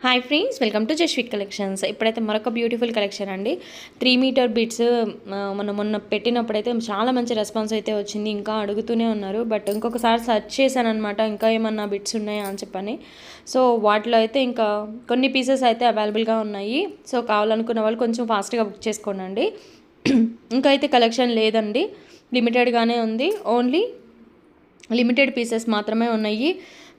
Hi friends, welcome to Jaswik collections. ఇప్పుడైతే మరొక beautiful collection అండి. 3 మీటర్ బిట్స్ మనం మొన్న పెట్టినప్పుడైతే చాలా మంచి రెస్పాన్స్ అయితే వచ్చింది. ఇంకా అడుగుతూనే ఉన్నారు. బట్ ఇంకొకసారి సెర్చ్ చేశాను అనమాట, ఇంకా ఏమన్నా బిట్స్ ఉన్నాయా అని చెప్పని. సో వాటిలో అయితే ఇంకా కొన్ని పీసెస్ అయితే అవైలబుల్గా ఉన్నాయి. సో కావాలనుకున్న వాళ్ళు కొంచెం ఫాస్ట్గా బుక్ చేసుకోండి. ఇంకా అయితే కలెక్షన్ లేదండి, లిమిటెడ్గానే ఉంది. ఓన్లీ లిమిటెడ్ పీసెస్ మాత్రమే ఉన్నాయి.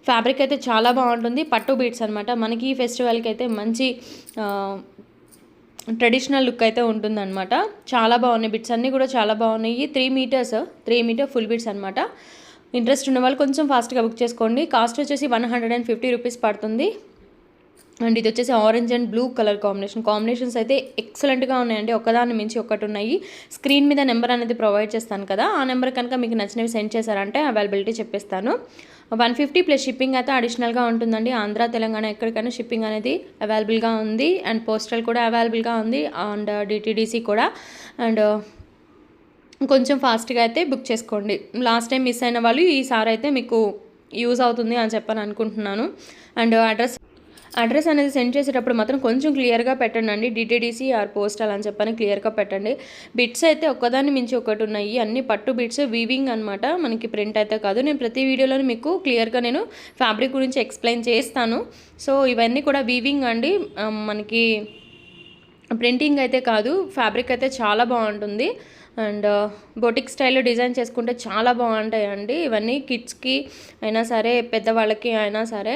ఫ్యాబ్రిక్ అయితే చాలా బాగుంటుంది. పట్టు బీట్స్ అనమాట. మనకి ఈ ఫెస్టివల్కి అయితే మంచి ట్రెడిషనల్ లుక్ అయితే ఉంటుందన్నమాట. చాలా బాగున్నాయి బిట్స్ అన్నీ కూడా చాలా బాగున్నాయి. 3 మీటర్ ఫుల్ బిట్స్ అనమాట. ఇంట్రెస్ట్ ఉన్న వాళ్ళు కొంచెం ఫాస్ట్గా బుక్ చేసుకోండి. కాస్ట్ వచ్చేసి 150 రూపీస్ పడుతుంది. అండ్ ఇది వచ్చేసి orange and blue colour combinations అయితే ఎక్సలెంట్గా ఉన్నాయండి. ఒకదాని మించి ఒకటి ఉన్నాయి. స్క్రీన్ మీద నెంబర్ అనేది ప్రొవైడ్ చేస్తాను కదా, ఆ నెంబర్ కనుక మీకు నచ్చినవి సెండ్ చేశారంటే అవైలబిలిటీ చెప్పేస్తాను. 150 ప్లస్ షిప్పింగ్ అయితే అడిషనల్గా ఉంటుందండి. ఆంధ్ర తెలంగాణ ఎక్కడికైనా షిప్పింగ్ అనేది అవైలబుల్గా ఉంది. అండ్ పోస్టల్ కూడా అవైలబుల్గా ఉంది. అండ్ డిటీడీసీ కూడా. అండ్ కొంచెం ఫాస్ట్గా అయితే బుక్ చేసుకోండి. లాస్ట్ టైం మిస్ అయిన వాళ్ళు ఈసారి అయితే మీకు యూజ్ అవుతుంది అని చెప్పని అనుకుంటున్నాను. అండ్ అడ్రస్ అనేది సెండ్ చేసేటప్పుడు మాత్రం కొంచెం క్లియర్గా పెట్టండి అండి. డిటీడీసీ ఆర్ పోస్టల్ అని చెప్పని క్లియర్గా పెట్టండి. బిట్స్ అయితే ఒక్కదాన్ని మించి ఒకటి ఉన్నాయి. అన్ని పట్టు బిట్స్, వీవింగ్ అనమాట. మనకి ప్రింట్ అయితే కాదు. నేను ప్రతి వీడియోలో మీకు క్లియర్గా నేను ఫ్యాబ్రిక్ గురించి ఎక్స్ప్లెయిన్ చేస్తాను. సో ఇవన్నీ కూడా వీవింగ్ అండి, మనకి ప్రింటింగ్ అయితే కాదు. ఫ్యాబ్రిక్ అయితే చాలా బాగుంటుంది. అండ్ బొటిక్ స్టైల్లో డిజైన్ చేసుకుంటే చాలా బాగుంటాయండి. ఇవన్నీ కిడ్స్కి అయినా సరే, పెద్దవాళ్ళకి అయినా సరే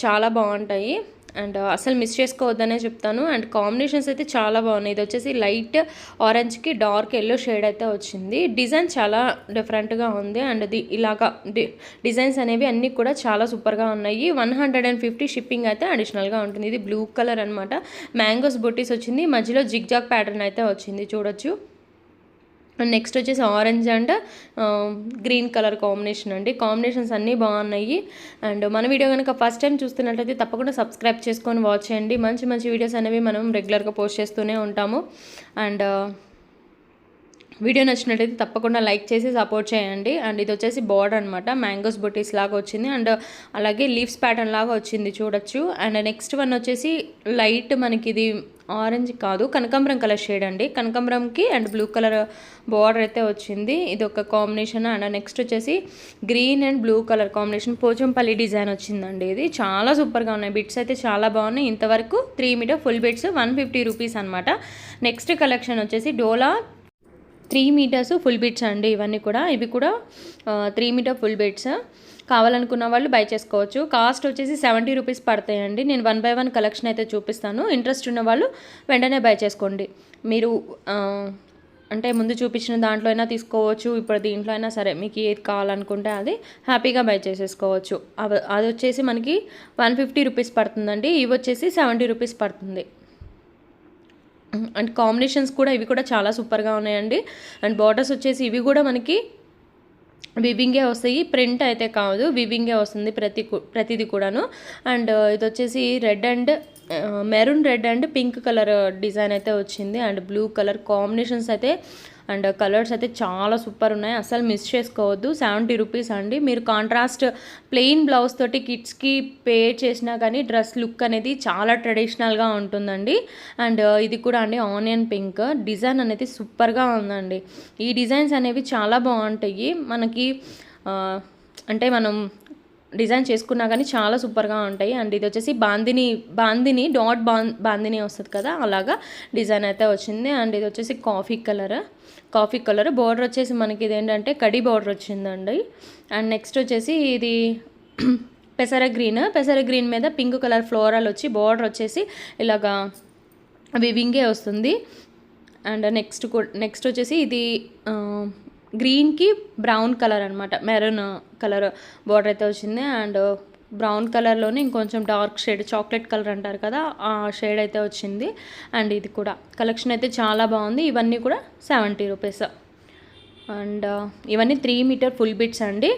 చాలా బాగుంటాయి. అండ్ అసలు మిస్ చేసుకోవద్దనే చెప్తాను. అండ్ కాంబినేషన్స్ అయితే చాలా బాగున్నాయి. ఇది వచ్చేసి లైట్ ఆరెంజ్కి డార్క్ ఎల్లో షేడ్ అయితే వచ్చింది. డిజైన్ చాలా డిఫరెంట్గా ఉంది. అండ్ ఇలాగా డిజైన్స్ అనేవి అన్నీ కూడా చాలా సూపర్గా ఉన్నాయి. 150 షిప్పింగ్ అయితే అడిషనల్గా ఉంటుంది. ఇది బ్లూ కలర్ అనమాట. మ్యాంగోస్ బొట్టీస్ వచ్చింది. మధ్యలో జిగ్జాగ్ ప్యాటర్న్ అయితే వచ్చింది, చూడొచ్చు. అండ్ నెక్స్ట్ వచ్చేసి orange and green colour combination అండి. కాంబినేషన్స్ అన్నీ బాగున్నాయి. అండ్ మన వీడియో కనుక ఫస్ట్ టైం చూస్తున్నట్లయితే తప్పకుండా సబ్స్క్రైబ్ చేసుకొని వాచ్ చేయండి. మంచి మంచి వీడియోస్ అనేవి మనం రెగ్యులర్గా పోస్ట్ చేస్తూనే ఉంటాము. అండ్ వీడియో నచ్చినట్లయితే తప్పకుండా లైక్ చేసి సపోర్ట్ చేయండి. అండ్ ఇది వచ్చేసి బార్డర్ అనమాట. మ్యాంగోస్ బొటీస్ లాగా వచ్చింది. అండ్ అలాగే లీవ్స్ ప్యాటర్న్ లాగా వచ్చింది, చూడొచ్చు. అండ్ నెక్స్ట్ వన్ వచ్చేసి లైట్, మనకి ఇది ఆరెంజ్ కాదు, కనకాంబరం కలర్ షేడ్ అండి. కనకాంబరంకి అండ్ బ్లూ కలర్ బార్డర్ అయితే వచ్చింది. ఇది ఒక కాంబినేషన్. అండ్ నెక్స్ట్ వచ్చేసి green and blue colour combination Pochampally design వచ్చిందండి. ఇది చాలా సూపర్గా ఉన్నాయి. బిట్స్ అయితే చాలా బాగున్నాయి. ఇంతవరకు 3 మీటర్ ఫుల్ బిట్స్ 150 రూపీస్ అనమాట. నెక్స్ట్ కలెక్షన్ వచ్చేసి డోలా 3 మీటర్స్ ఫుల్ బిట్స్ అండి. ఇవన్నీ కూడా, ఇవి కూడా 3 మీటర్ ఫుల్ బిట్స్. కావాలనుకున్న వాళ్ళు బై చేసుకోవచ్చు. కాస్ట్ వచ్చేసి 70 రూపీస్ పడతాయండి. నేను 1 బై 1 కలెక్షన్ అయితే చూపిస్తాను. ఇంట్రెస్ట్ ఉన్న వాళ్ళు వెంటనే బై చేసుకోండి. మీరు అంటే ముందు చూపించిన దాంట్లో అయినా తీసుకోవచ్చు, ఇప్పుడు దీంట్లో అయినా సరే, మీకు ఏది కావాలనుకుంటే అది హ్యాపీగా బై చేసేసుకోవచ్చు. అది వచ్చేసి మనకి 150 రూపీస్ పడుతుందండి. ఇవి వచ్చేసి 70 రూపీస్ పడుతుంది. అండ్ కాంబినేషన్స్ కూడా ఇవి కూడా చాలా సూపర్గా ఉన్నాయండి. అండ్ బార్డర్స్ వచ్చేసి ఇవి కూడా మనకి వివింగే వస్తాయి, ప్రింట్ అయితే కాదు, వివింగే వస్తుంది ప్రతిదీ కూడాను. అండ్ ఇది వచ్చేసి red and maroon red and pink colour design అయితే వచ్చింది. అండ్ బ్లూ కలర్ కాంబినేషన్స్ అయితే అండ్ కలర్స్ అయితే చాలా సూపర్ ఉన్నాయి. అసలు మిస్ చేసుకోవద్దు. 70 రూపీస్ అండి. మీరు కాంట్రాస్ట్ ప్లెయిన్ బ్లౌజ్ తోటి కిడ్స్కి పేర్ చేసినా కానీ డ్రెస్ లుక్ అనేది చాలా ట్రెడిషనల్గా ఉంటుందండి. అండ్ ఇది కూడా అండి ఆనియన్ పింక్ డిజైన్ అనేది సూపర్గా ఉందండి. ఈ డిజైన్స్ అనేవి చాలా బాగుంటాయి. మనకి అంటే మనం డిజైన్ చేసుకున్నా కానీ చాలా సూపర్గా ఉంటాయి. అండ్ ఇది వచ్చేసి బాందిని డాట్ బాందిని వస్తుంది కదా, అలాగా డిజైన్ అయితే వచ్చింది. అండ్ ఇది వచ్చేసి కాఫీ కలర్ బోర్డర్ వచ్చేసి మనకి ఇది ఏంటంటే కడి బోర్డర్ వచ్చిందండి. అండ్ నెక్స్ట్ వచ్చేసి ఇది పెసర గ్రీన్ మీద పింక్ కలర్ ఫ్లోరల్ వచ్చి బోర్డర్ వచ్చేసి ఇలాగా వివింగే వస్తుంది. అండ్ నెక్స్ట్ వచ్చేసి ఇది గ్రీన్కి బ్రౌన్ కలర్ అనమాట, మెరూన్ కలర్ బార్డర్ అయితే వచ్చింది. అండ్ బ్రౌన్ కలర్లోనే ఇంకొంచెం డార్క్ షేడ్, చాక్లెట్ కలర్ అంటారు కదా, ఆ షేడ్ అయితే వచ్చింది. అండ్ ఇది కూడా కలెక్షన్ అయితే చాలా బాగుంది. ఇవన్నీ కూడా 70 రూపీస్. అండ్ ఇవన్నీ 3 మీటర్ ఫుల్ బిట్స్ అండి.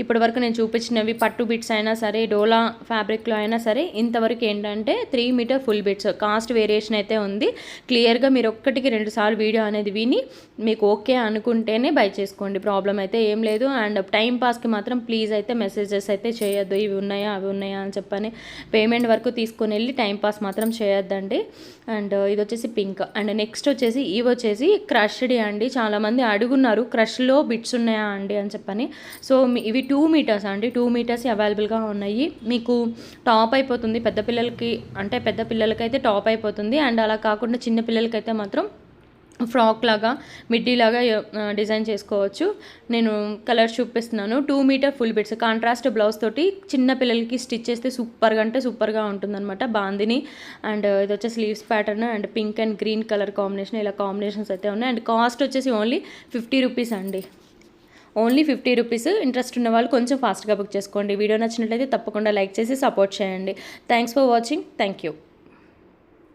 ఇప్పటి వరకు నేను చూపించినవి పట్టు బిట్స్ అయినా సరే, డోలా ఫ్యాబ్రిక్లో అయినా సరే, ఇంతవరకు ఏంటంటే 3 meter full bits. Cost variation అయితే ఉంది. క్లియర్గా మీరు ఒక్కటికి 2 సార్లు వీడియో అనేది విని మీకు ఓకే అనుకుంటేనే బై చేసుకోండి, ప్రాబ్లం అయితే ఏం లేదు. అండ్ టైం పాస్కి మాత్రం ప్లీజ్ అయితే మెసేజెస్ అయితే చేయొద్దు, ఇవి ఉన్నాయా అవి ఉన్నాయా అని చెప్పని పేమెంట్ వరకు తీసుకొని వెళ్ళి టైం పాస్ మాత్రం చేయొద్దండి. అండ్ ఇది వచ్చేసి పింక్. అండ్ నెక్స్ట్ వచ్చేసి ఇవి వచ్చేసి క్రష్డ్ అండి. చాలామంది అడుగున్నారు క్రష్లో బిట్స్ ఉన్నాయా అండి అని చెప్పని. సో ఇవి 2 మీటర్స్ అండి, 2 మీటర్స్ అవైలబుల్గా ఉన్నాయి. మీకు టాప్ అయిపోతుంది పెద్ద పిల్లలకి, అంటే పెద్ద పిల్లలకైతే టాప్ అయిపోతుంది. అండ్ అలా కాకుండా చిన్న పిల్లలకైతే మాత్రం ఫ్రాక్ లాగా మిడ్డీ లాగా డిజైన్ చేసుకోవచ్చు. నేను కలర్స్ చూపిస్తున్నాను. 2 meter full bits contrast blouse తోటి చిన్న పిల్లలకి స్టిచ్ చేస్తే సూపర్గా అంటే సూపర్గా ఉంటుందన్నమాట. బాందిని అండ్ ఇది వచ్చే sleeves pattern and pink and green colour combination, ఇలా కాంబినేషన్స్ అయితే ఉన్నాయి. అండ్ కాస్ట్ వచ్చేసి ఓన్లీ 50 రూపీస్ అండి, ఓన్లీ 50 రూపీస్. ఇంట్రెస్ట్ ఉన్న వాళ్ళు కొంచెం ఫాస్ట్గా బుక్ చేసుకోండి. వీడియో నచ్చినట్లయితే తప్పకుండా లైక్ చేసి సపోర్ట్ చేయండి. Thanks for watching. Thank you.